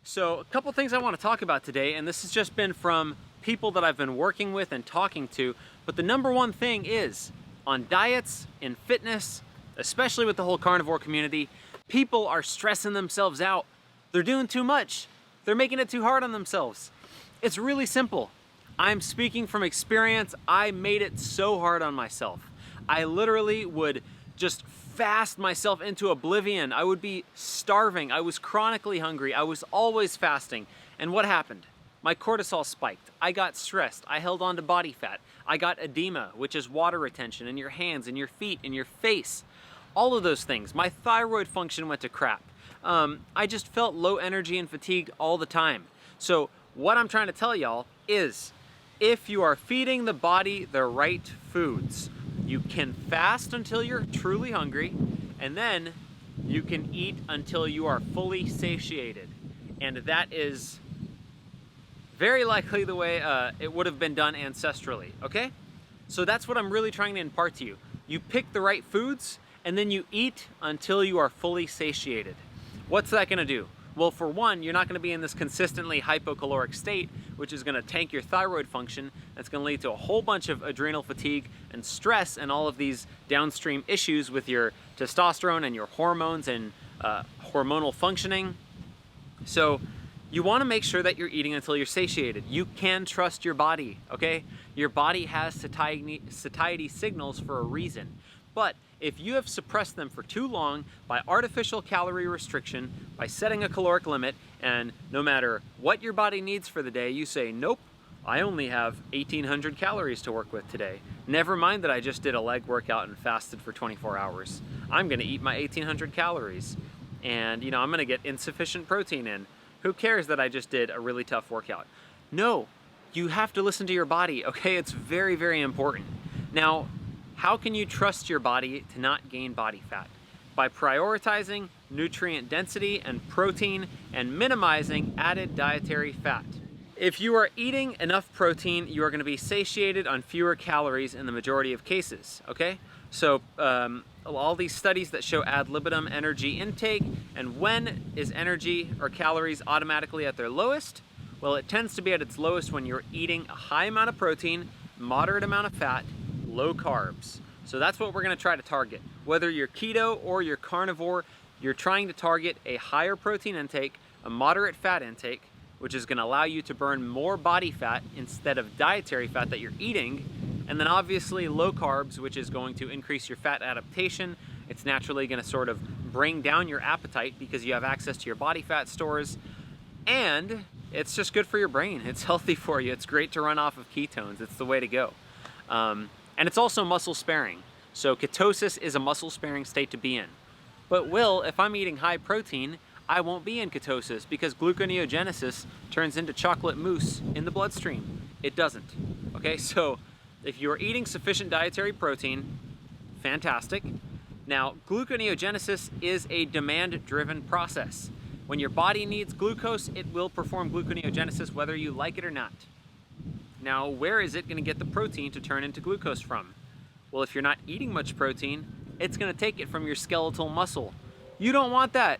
So a couple things I want to talk about today, and this has just been from people that I've been working with and talking to, but the number one thing is on diets, in fitness, especially with the whole carnivore community, people are stressing themselves out. They're doing too much. They're making it too hard on themselves. It's really simple. I'm speaking from experience. I made it so hard on myself. I literally would just fast myself into oblivion. I would be starving. I was chronically hungry. I was always fasting. And what happened? My cortisol spiked. I got stressed. I held on to body fat. I got edema, which is water retention in your hands, in your feet, in your face. All of those things. My thyroid function went to crap. I just felt low energy and fatigued all the time. So what I'm trying to tell y'all is, if you are feeding the body the right foods, you can fast until you're truly hungry, and then you can eat until you are fully satiated. And that is very likely the way it would have been done ancestrally, okay? So that's what I'm really trying to impart to you. You pick the right foods, and then you eat until you are fully satiated. What's that gonna do? Well, for one, you're not gonna be in this consistently hypocaloric state, which is gonna tank your thyroid function. That's gonna lead to a whole bunch of adrenal fatigue and stress and all of these downstream issues with your testosterone and your hormones and hormonal functioning. So you wanna make sure that you're eating until you're satiated. You can trust your body, okay? Your body has satiety signals for a reason. But if you have suppressed them for too long by artificial calorie restriction, by setting a caloric limit, and no matter what your body needs for the day, you say, nope, I only have 1,800 calories to work with today. Never mind that I just did a leg workout and fasted for 24 hours. I'm gonna eat my 1,800 calories. And I'm gonna get insufficient protein in. Who cares that I just did a really tough workout? No, you have to listen to your body, okay? It's very, very important. Now, how can you trust your body to not gain body fat? By prioritizing nutrient density and protein and minimizing added dietary fat. If you are eating enough protein, you are going to be satiated on fewer calories in the majority of cases, okay? So all these studies that show ad libitum energy intake, and when is energy or calories automatically at their lowest? Well, it tends to be at its lowest when you're eating a high amount of protein, moderate amount of fat, low carbs. So that's what we're gonna try to target. Whether you're keto or you're carnivore, you're trying to target a higher protein intake, a moderate fat intake, which is gonna allow you to burn more body fat instead of dietary fat that you're eating. And then obviously low carbs, which is going to increase your fat adaptation. It's naturally gonna sort of bring down your appetite because you have access to your body fat stores. And it's just good for your brain. It's healthy for you. It's great to run off of ketones. It's the way to go. And it's also muscle sparing. So ketosis is a muscle sparing state to be in. But if I'm eating high protein, I won't be in ketosis because gluconeogenesis turns into chocolate mousse in the bloodstream. It doesn't. Okay, so if you're eating sufficient dietary protein, fantastic. Now, gluconeogenesis is a demand-driven process. When your body needs glucose, it will perform gluconeogenesis whether you like it or not. Now, where is it going to get the protein to turn into glucose from? Well, if you're not eating much protein, it's going to take it from your skeletal muscle. You don't want that.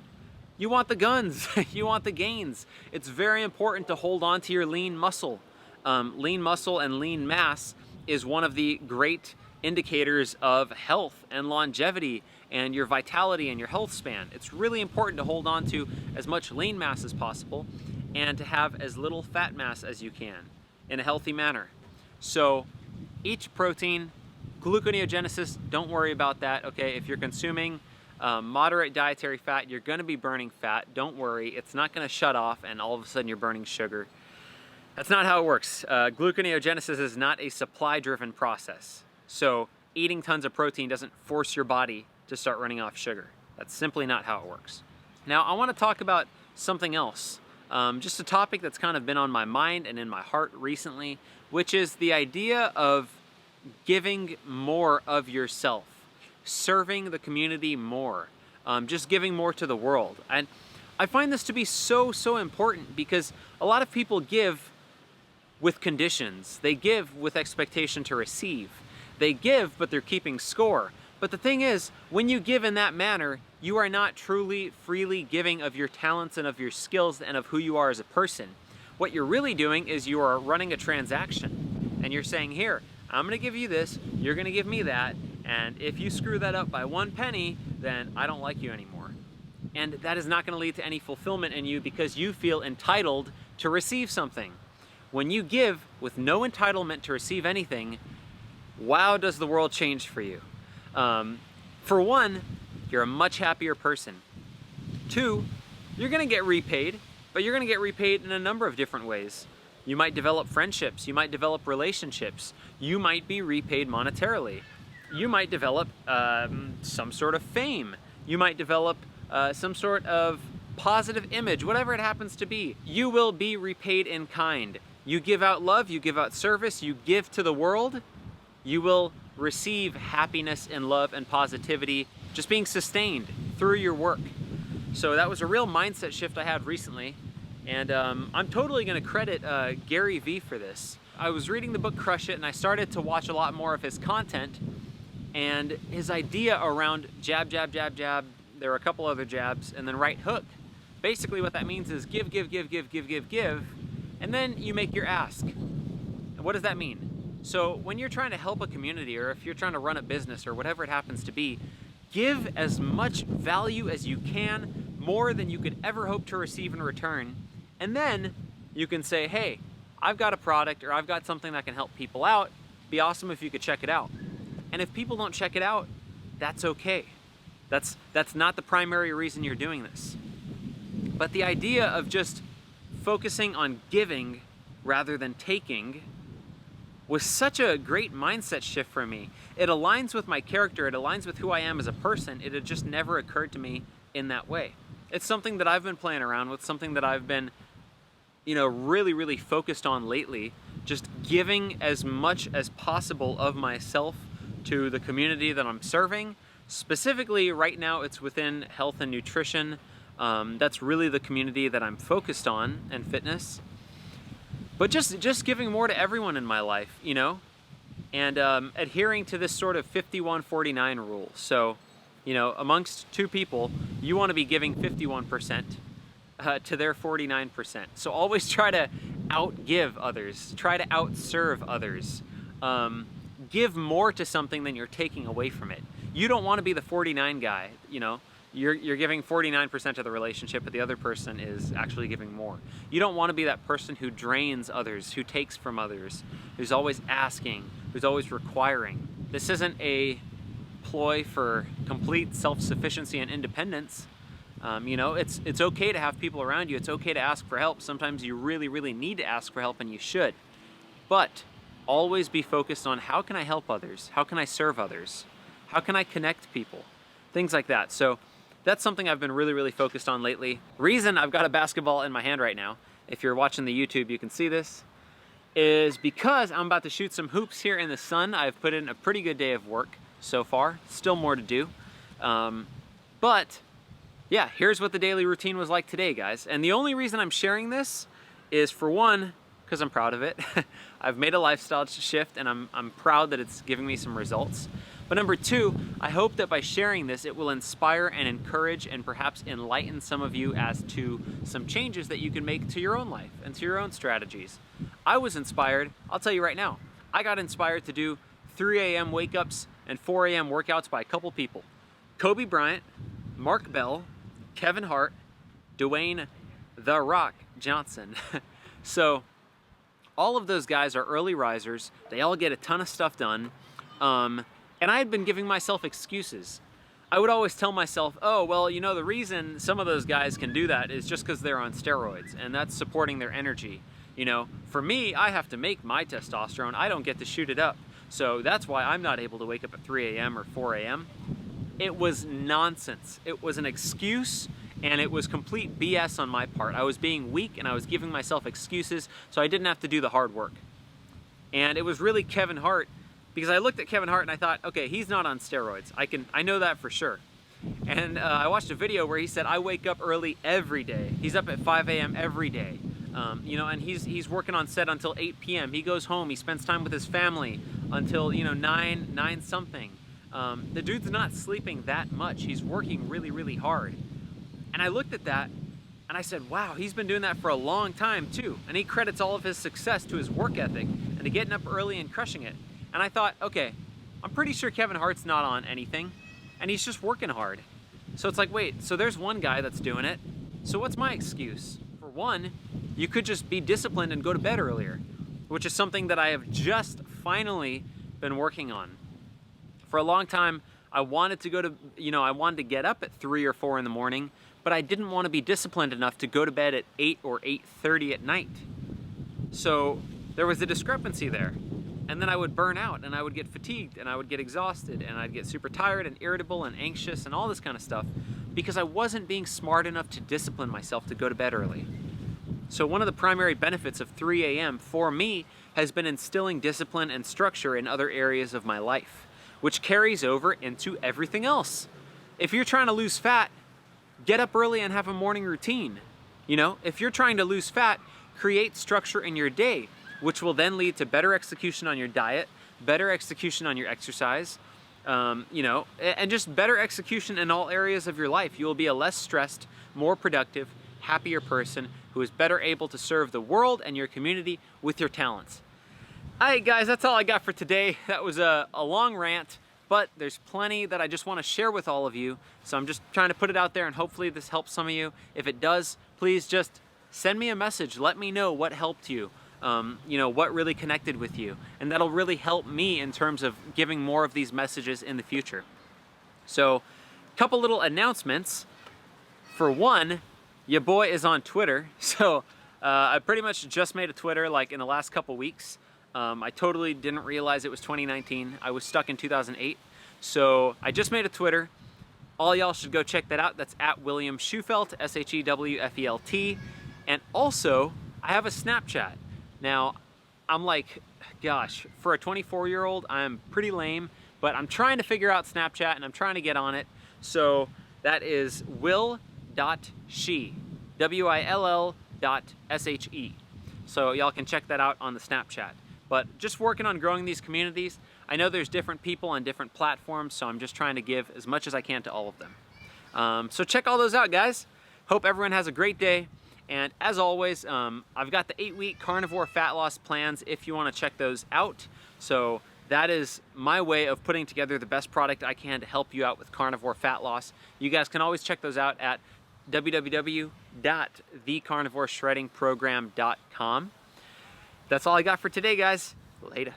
You want the guns. You want the gains. It's very important to hold on to your lean muscle. Lean muscle and lean mass is one of the great indicators of health and longevity and your vitality and your health span. It's really important to hold on to as much lean mass as possible and to have as little fat mass as you can in a healthy manner. So each protein, gluconeogenesis, don't worry about that, okay? If you're consuming moderate dietary fat, you're gonna be burning fat. Don't worry, it's not gonna shut off and all of a sudden you're burning sugar. That's not how it works. Gluconeogenesis is not a supply-driven process. So eating tons of protein doesn't force your body to start running off sugar. That's simply not how it works. Now, I wanna talk about something else. Just a topic that's kind of been on my mind and in my heart recently, which is the idea of giving more of yourself, serving the community more, just giving more to the world. And I find this to be so important because a lot of people give with conditions. They give with expectation to receive. They give, but they're keeping score. But the thing is, when you give in that manner, you are not truly freely giving of your talents and of your skills and of who you are as a person. What you're really doing is you are running a transaction, and you're saying, here, I'm gonna give you this, you're gonna give me that, and if you screw that up by 1 penny, then I don't like you anymore. And that is not gonna lead to any fulfillment in you because you feel entitled to receive something. When you give with no entitlement to receive anything, wow, does the world change for you. For one, you're a much happier person. 2, you're gonna get repaid, but you're gonna get repaid in a number of different ways. You might develop friendships, you might develop relationships, you might be repaid monetarily, you might develop some sort of fame, you might develop some sort of positive image, whatever it happens to be. You will be repaid in kind. You give out love, you give out service, you give to the world, you will receive happiness and love and positivity just being sustained through your work. So that was a real mindset shift I had recently, and I'm totally gonna credit Gary Vee for this. I was reading the book Crush It, and I started to watch a lot more of his content, and his idea around jab, jab, jab, jab, there are a couple other jabs, and then right hook. Basically what that means is give, give, give, give, give, give, give, and then you make your ask. And what does that mean? So when you're trying to help a community, or if you're trying to run a business, or whatever it happens to be, give as much value as you can, more than you could ever hope to receive in return. And then you can say, hey, I've got a product, or I've got something that can help people out. Be awesome if you could check it out. And if people don't check it out, that's okay. That's not the primary reason you're doing this. But the idea of just focusing on giving rather than taking was such a great mindset shift for me. It aligns with my character, it aligns with who I am as a person. It had just never occurred to me in that way. It's something that I've been playing around with, something that I've been, really, really focused on lately. Just giving as much as possible of myself to the community that I'm serving. Specifically, right now, it's within health and nutrition. That's really the community that I'm focused on, and fitness. But just giving more to everyone in my life, and adhering to this sort of 51-49 rule. So, amongst 2 people, you want to be giving 51% to their 49%. So always try to outgive others, try to outserve others. Give more to something than you're taking away from it. You don't want to be the 49 guy, You're giving 49% of the relationship, but the other person is actually giving more. You don't want to be that person who drains others, who takes from others, who's always asking, who's always requiring. This isn't a ploy for complete self-sufficiency and independence. It's okay to have people around you. It's okay to ask for help. Sometimes you really, really need to ask for help, and you should. But always be focused on, how can I help others? How can I serve others? How can I connect people? Things like that. So that's something I've been really, really focused on lately. Reason I've got a basketball in my hand right now, if you're watching the YouTube, you can see this, is because I'm about to shoot some hoops here in the sun. I've put in a pretty good day of work so far. Still more to do. But yeah, here's what the daily routine was like today, guys. And the only reason I'm sharing this is, for one, because I'm proud of it. I've made a lifestyle shift, and I'm proud that it's giving me some results. But number 2, I hope that by sharing this, it will inspire and encourage and perhaps enlighten some of you as to some changes that you can make to your own life and to your own strategies. I was inspired, I'll tell you right now, I got inspired to do 3 a.m. wake-ups and 4 a.m. workouts by a couple people. Kobe Bryant, Mark Bell, Kevin Hart, Dwayne "The Rock" Johnson. So all of those guys are early risers. They all get a ton of stuff done. And I had been giving myself excuses. I would always tell myself, oh, well, the reason some of those guys can do that is just because they're on steroids, and that's supporting their energy. For me, I have to make my testosterone. I don't get to shoot it up. So that's why I'm not able to wake up at 3 a.m. or 4 a.m. It was nonsense. It was an excuse, and it was complete BS on my part. I was being weak, and I was giving myself excuses, so I didn't have to do the hard work. And it was really Kevin Hart, because I looked at Kevin Hart and I thought, okay, he's not on steroids. I know that for sure. And I watched a video where he said, I wake up early every day. He's up at 5 a.m. every day. And he's working on set until 8 p.m. He goes home, he spends time with his family until, 9 something. The dude's not sleeping that much. He's working really, really hard. And I looked at that and I said, wow, he's been doing that for a long time too. And he credits all of his success to his work ethic and to getting up early and crushing it. And I thought, okay, I'm pretty sure Kevin Hart's not on anything and he's just working hard. So it's like, wait, so there's one guy that's doing it. So what's my excuse? For one, you could just be disciplined and go to bed earlier, which is something that I have just finally been working on. For a long time, I wanted to go to, I wanted to get up at 3 or 4 in the morning, but I didn't want to be disciplined enough to go to bed at 8 or 8:30 at night. So there was a discrepancy there. And then I would burn out and I would get fatigued and I would get exhausted and I'd get super tired and irritable and anxious and all this kind of stuff because I wasn't being smart enough to discipline myself to go to bed early. So one of the primary benefits of 3 a.m. for me has been instilling discipline and structure in other areas of my life, which carries over into everything else. If you're trying to lose fat, get up early and have a morning routine. If you're trying to lose fat, create structure in your day, which will then lead to better execution on your diet, better execution on your exercise, and just better execution in all areas of your life. You will be a less stressed, more productive, happier person who is better able to serve the world and your community with your talents. All right, guys, that's all I got for today. That was a long rant, but there's plenty that I just want to share with all of you. So I'm just trying to put it out there and hopefully this helps some of you. If it does, please just send me a message. Let me know what helped you. What really connected with you, and that'll really help me in terms of giving more of these messages in the future. So, a couple little announcements. For one, your boy is on Twitter, so I pretty much just made a Twitter like in the last couple weeks. I totally didn't realize it was 2019. I was stuck in 2008, so I just made a Twitter. All y'all should go check that out. That's at William Shewfelt, Shewfelt, and also I have a Snapchat. Now, I'm like, gosh, for a 24-year-old, I'm pretty lame, but I'm trying to figure out Snapchat and I'm trying to get on it. So that is will.she, WILL.SHE. So y'all can check that out on the Snapchat. But just working on growing these communities. I know there's different people on different platforms, so I'm just trying to give as much as I can to all of them. So check all those out, guys. Hope everyone has a great day. And as always, I've got the 8-week carnivore fat loss plans if you want to check those out. So that is my way of putting together the best product I can to help you out with carnivore fat loss. You guys can always check those out at www.thecarnivoreshreddingprogram.com. That's all I got for today, guys. Later.